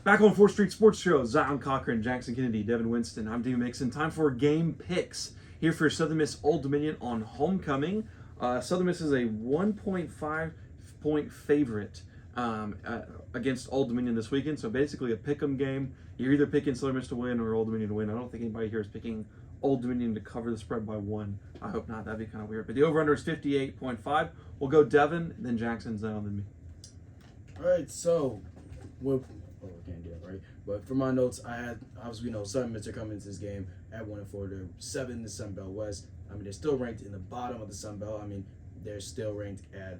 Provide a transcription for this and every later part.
Back on 4th Street Sports Show, Zion Cochran, Jackson Keenedy, Devin Winston. I'm Dima Mixon. Time for game picks here for Southern Miss Old Dominion on homecoming. Southern Miss is a 1.5 point favorite against Old Dominion this weekend. So basically a pick'em game. You're either picking Southern Miss to win or Old Dominion to win. I don't think anybody here is picking Old Dominion to cover the spread by 1. I hope not. That'd be kind of weird. But the over-under is 58.5. We'll go Devin, then Jackson, Zion, then me. All right, so I can't get it right. But for my notes, I had obviously Southern Miss are coming into this game at 1-4. They're 7 in the Sun Belt West. I mean, they're still ranked in the bottom of the Sun Belt. I mean, they're still ranked at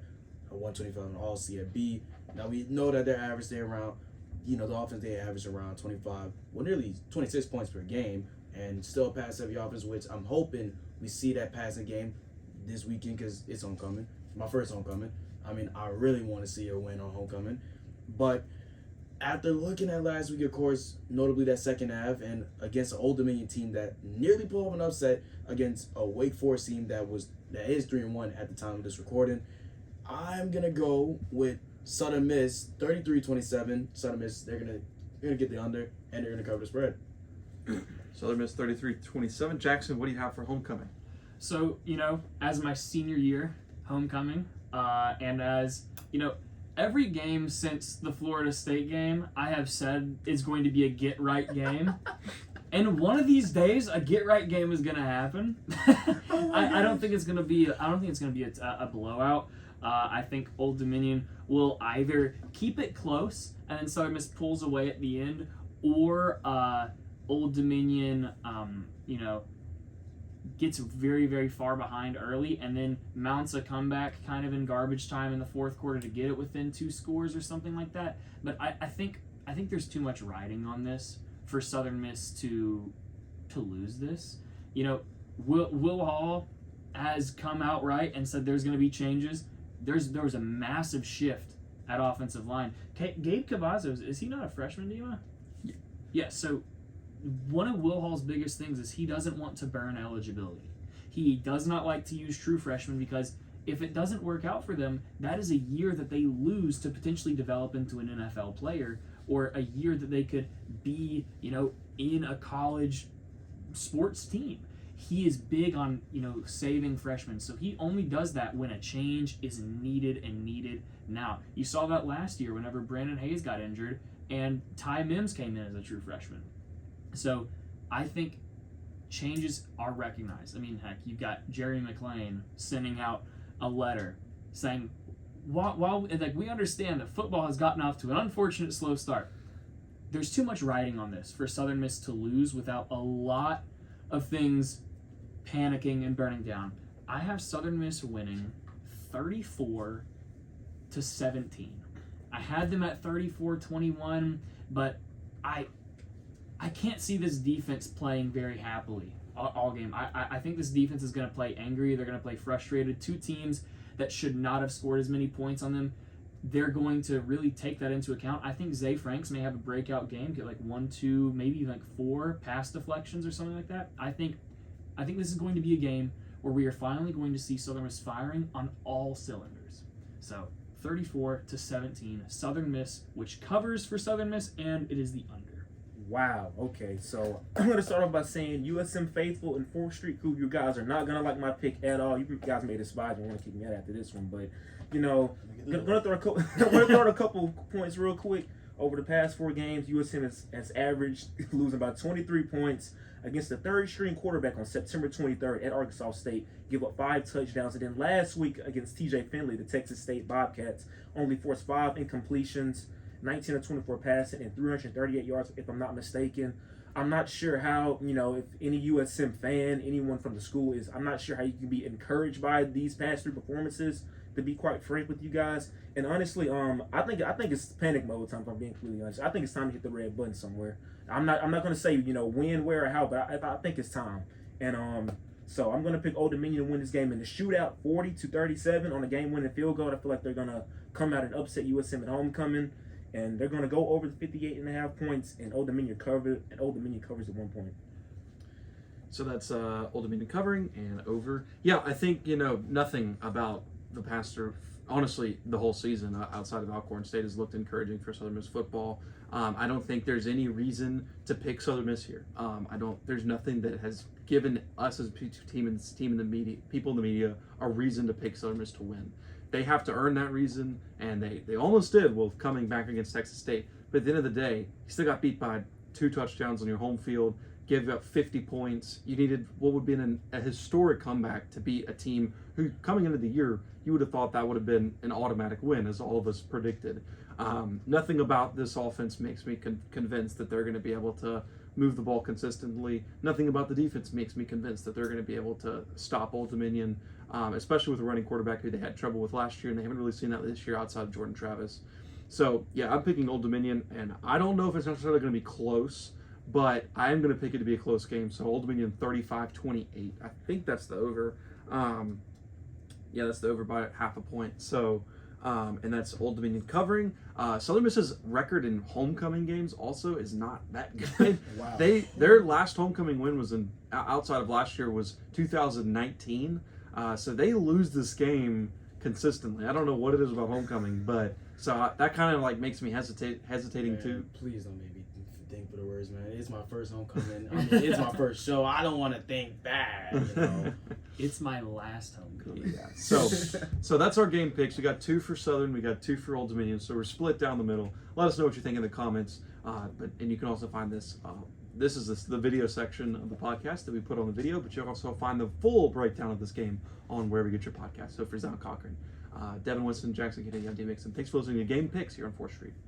a 125 on all C at B. Now we know that their average they around, the offense they average around 25, well nearly 26 points per game, and still a pass-heavy offense, which I'm hoping we see that passing game this weekend because it's homecoming. It's my first homecoming. I mean, I really want to see a win on homecoming, but after looking at last week, of course, notably that second half, and against an Old Dominion team that nearly pulled off an upset against a Wake Forest team that is 3-1 at the time of this recording, I'm gonna go with Southern Miss 33-27. Southern Miss, they're gonna get the under and they're gonna cover the spread. Southern Miss 33-27. Jackson, what do you have for homecoming? So, as my senior year homecoming, and as, every game since the Florida State game, I have said is going to be a get-right game. And one of these days, a get-right game is going to happen. I don't think it's going to be a blowout. I think Old Dominion will either keep it close and then Southern Miss pulls away at the end, or Old Dominion, gets very, very far behind early and then mounts a comeback kind of in garbage time in the fourth quarter to get it within 2 scores or something like that. But I think there's too much riding on this for Southern Miss to lose this. Will Hall has come out right and said there's going to be changes. There was a massive shift at offensive line. Gabe Cavazos, is he not a freshman, Dima? Yeah, so one of Will Hall's biggest things is he doesn't want to burn eligibility. He does not like to use true freshmen because if it doesn't work out for them, that is a year that they lose to potentially develop into an NFL player, or a year that they could be, in a college sports team. He is big on, saving freshmen. So he only does that when a change is needed and needed now. You saw that last year whenever Brandon Hayes got injured and Ty Mims came in as a true freshman. So I think changes are recognized. I mean, heck, you've got Jerry McLean sending out a letter saying, while we understand that football has gotten off to an unfortunate slow start, there's too much riding on this for Southern Miss to lose without a lot of things panicking and burning down. I have Southern Miss winning 34-17. I had them at 34-21, but I can't see this defense playing very happily all game. I think this defense is going to play angry. They're going to play frustrated. 2 teams that should not have scored as many points on them, they're going to really take that into account. I think Zay Franks may have a breakout game, get like 1, 2, maybe even like 4 pass deflections or something like that. I think this is going to be a game where we are finally going to see Southern Miss firing on all cylinders. So 34-17, Southern Miss, which covers for Southern Miss, and it is the under. Wow, okay, so I'm going to start off by saying USM Faithful and 4th Street Crew, you guys are not going to like my pick at all. You guys may despise me and want to kick me out after this one, but, going to throw a couple points real quick. Over the past 4 games, USM has averaged losing by 23 points against the third-string quarterback on September 23rd at Arkansas State, give up 5 touchdowns, and then last week against TJ Finley, the Texas State Bobcats, only forced 5 incompletions, 19 of 24 passing, and 338 yards, if I'm not mistaken. I'm not sure how, if any USM fan, anyone from the school I'm not sure how you can be encouraged by these past 3 performances, to be quite frank with you guys. And honestly, I think it's panic mode time, if I'm being completely honest. I think it's time to hit the red button somewhere. I'm not going to say, when, where, or how, but I think it's time. And so I'm going to pick Old Dominion to win this game in the shootout, 40-37 on a game-winning field goal. I feel like they're going to come out and upset USM at homecoming. And they're going to go over the 58.5 points, and Old Dominion covers the 1 point. So that's Old Dominion covering and over. Yeah, I think, nothing about the past, honestly, the whole season outside of Alcorn State has looked encouraging for Southern Miss football. I don't think there's any reason to pick Southern Miss here. There's nothing that has given us as a team in the media, people in the media, a reason to pick Southern Miss to win. They have to earn that reason, and they almost did with coming back against Texas State. But at the end of the day, you still got beat by 2 touchdowns on your home field, gave up 50 points. You needed what would have been a historic comeback to beat a team who, coming into the year, you would have thought that would have been an automatic win, as all of us predicted. Nothing about this offense makes me convinced that they're going to be able to move the ball consistently. Nothing about the defense makes me convinced that they're going to be able to stop Old Dominion, especially with a running quarterback who they had trouble with last year, and they haven't really seen that this year outside of Jordan Travis. So, yeah, I'm picking Old Dominion, and I don't know if it's necessarily going to be close, but I am going to pick it to be a close game. So, Old Dominion 35-28. I think that's the over. Yeah, that's the over by half a point. So, and that's Old Dominion covering. Southern Miss's record in homecoming games also is not that good. Wow. Their last homecoming win was outside of last year was 2019. So they lose this game consistently. I don't know what it is about homecoming, but so that kind of like makes me hesitating Man, too. Please don't make me think for the worst, man. It's my first homecoming. I mean, it's my first show. I don't want to think bad, you know. It's my last homecoming. Yeah. So that's our game picks. We got 2 for Southern, we got 2 for Old Dominion. So we're split down the middle. Let us know what you think in the comments. And you can also find this. This is the video section of the podcast that we put on the video, but you'll also find the full breakdown of this game on wherever you get your podcast. So for Zion Cochran, Devin Witson, Jackson Keenedy, I'm Dima Mixon. Thanks for listening to Game Picks here on 4th Street.